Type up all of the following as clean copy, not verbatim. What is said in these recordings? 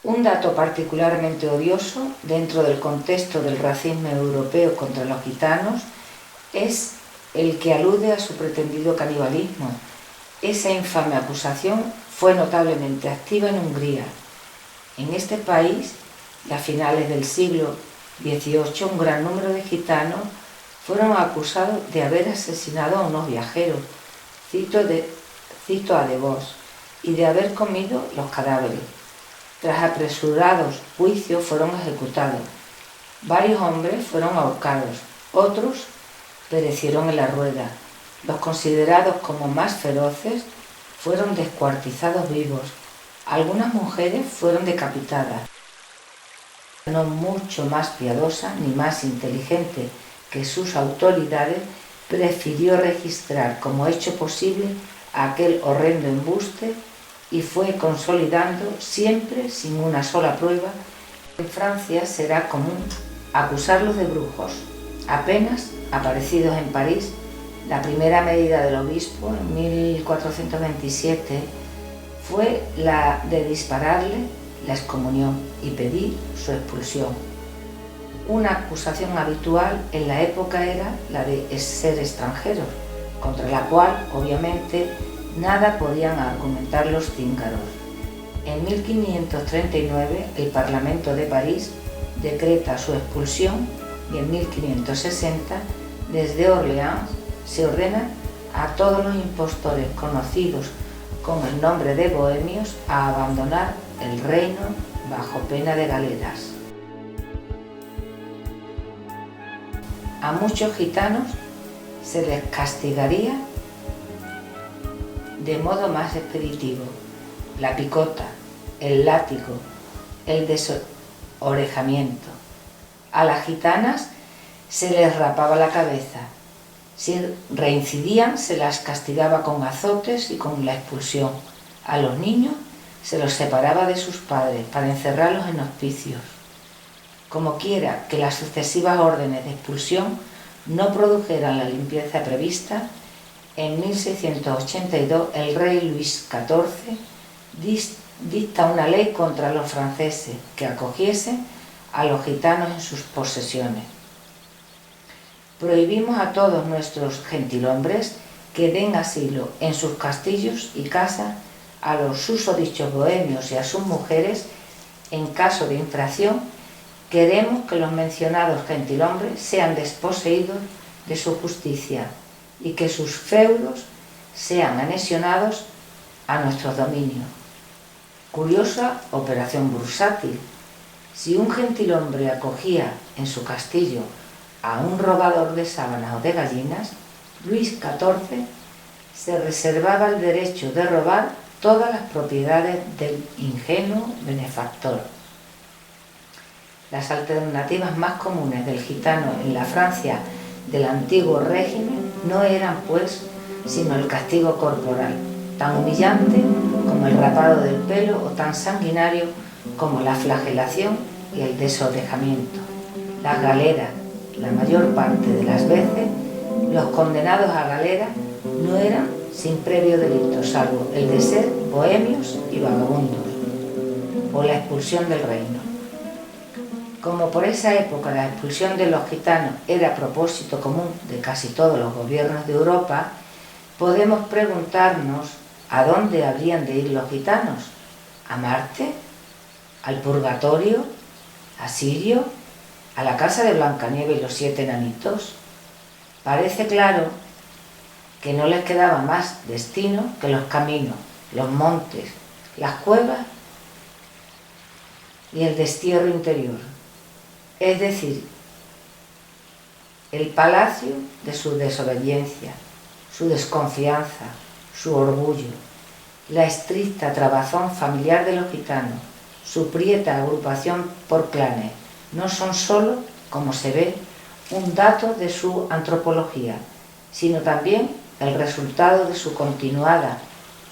Un dato particularmente odioso dentro del contexto del racismo europeo contra los gitanos es el que alude a su pretendido canibalismo. Esa infame acusación fue notablemente activa en Hungría. En este país, a finales del siglo XVIII, un gran número de gitanos fueron acusados de haber asesinado a unos viajeros, cito a De Vos, y de haber comido los cadáveres. Tras apresurados juicios fueron ejecutados. Varios hombres fueron ahorcados, otros perecieron en la rueda. Los considerados como más feroces fueron descuartizados vivos. Algunas mujeres fueron decapitadas. No mucho más piadosa ni más inteligente que sus autoridades, prefirió registrar como hecho posible aquel horrendo embuste y fue consolidando, siempre sin una sola prueba. En Francia será común acusarlos de brujos. Apenas aparecidos en París, la primera medida del obispo en 1427 fue la de dispararle la excomunión y pedir su expulsión. Una acusación habitual en la época era la de ser extranjeros, contra la cual, obviamente, nada podían argumentar los cíngaros. En 1539, el Parlamento de París decreta su expulsión y en 1560, desde Orleans, se ordena a todos los impostores conocidos con el nombre de bohemios a abandonar el reino bajo pena de galeras. A muchos gitanos se les castigaría de modo más expeditivo: la picota, el látigo, el desorejamiento. A las gitanas se les rapaba la cabeza. Si reincidían, se las castigaba con azotes y con la expulsión. A los niños se los separaba de sus padres para encerrarlos en hospicios. Como quiera que las sucesivas órdenes de expulsión no produjeran la limpieza prevista, en 1682 el rey Luis XIV dicta una ley contra los franceses que acogiesen a los gitanos en sus posesiones. Prohibimos a todos nuestros gentilhombres que den asilo en sus castillos y casas a los susodichos bohemios y a sus mujeres. En caso de infracción, queremos que los mencionados gentilhombres sean desposeídos de su justicia y que sus feudos sean anexionados a nuestros dominios. Curiosa operación bursátil. Si un gentilhombre acogía en su castillo a un robador de sábanas o de gallinas, Luis XIV se reservaba el derecho de robar todas las propiedades del ingenuo benefactor. Las alternativas más comunes del gitano en la Francia del antiguo régimen no eran, pues, sino el castigo corporal, tan humillante como el rapado del pelo o tan sanguinario como la flagelación y el desorejamiento. Las galeras, la mayor parte de las veces, los condenados a galera no eran sin previo delito, salvo el de ser bohemios y vagabundos, o la expulsión del reino. Como por esa época la expulsión de los gitanos era propósito común de casi todos los gobiernos de Europa, podemos preguntarnos a dónde habrían de ir los gitanos. ¿A Marte? ¿Al purgatorio? ¿A Sirio? ¿A la casa de Blancanieves y los 7 enanitos? Parece claro que no les quedaba más destino que los caminos, los montes, las cuevas y el destierro interior, es decir, el palacio de su desobediencia, su desconfianza, su orgullo, la estricta trabazón familiar de los gitanos, su prieta agrupación por clanes, no son solo, como se ve, un dato de su antropología, sino también el resultado de su continuada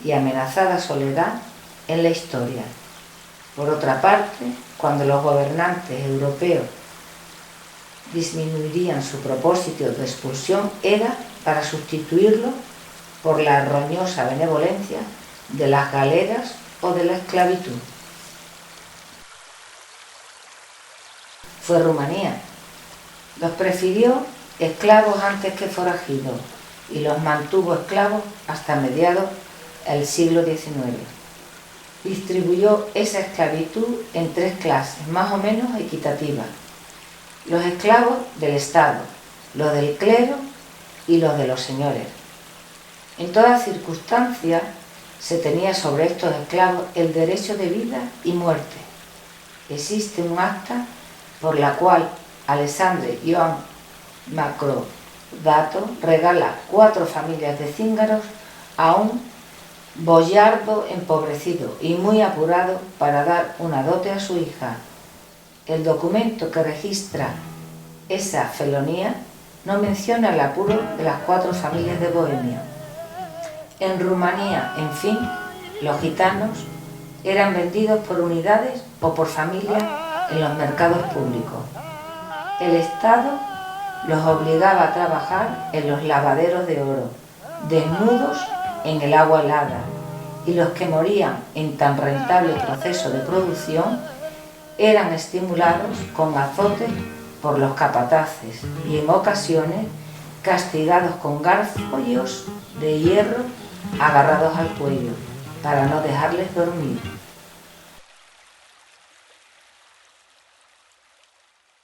y amenazada soledad en la historia. Por otra parte, cuando los gobernantes europeos disminuirían su propósito de expulsión, era para sustituirlo por la roñosa benevolencia de las galeras o de la esclavitud. fue Rumanía. Los prefirió esclavos antes que forajidos y los mantuvo esclavos hasta mediados del siglo XIX. Distribuyó esa esclavitud en 3 clases más o menos equitativas: los esclavos del Estado, los del clero y los de los señores. En todas circunstancias se tenía sobre estos esclavos el derecho de vida y muerte. Existe un acta por la cual Alexandre Ioan Mithridato regala 4 familias de cíngaros a un boyardo empobrecido y muy apurado para dar una dote a su hija. El documento que registra esa felonía no menciona el apuro de las 4 familias de Bohemia. En Rumanía, en fin, los gitanos eran vendidos por unidades o por familias en los mercados públicos. El Estado los obligaba a trabajar en los lavaderos de oro, desnudos en el agua helada, y los que morían en tan rentable proceso de producción eran estimulados con azotes por los capataces y en ocasiones castigados con garfios de hierro agarrados al cuello para no dejarles dormir.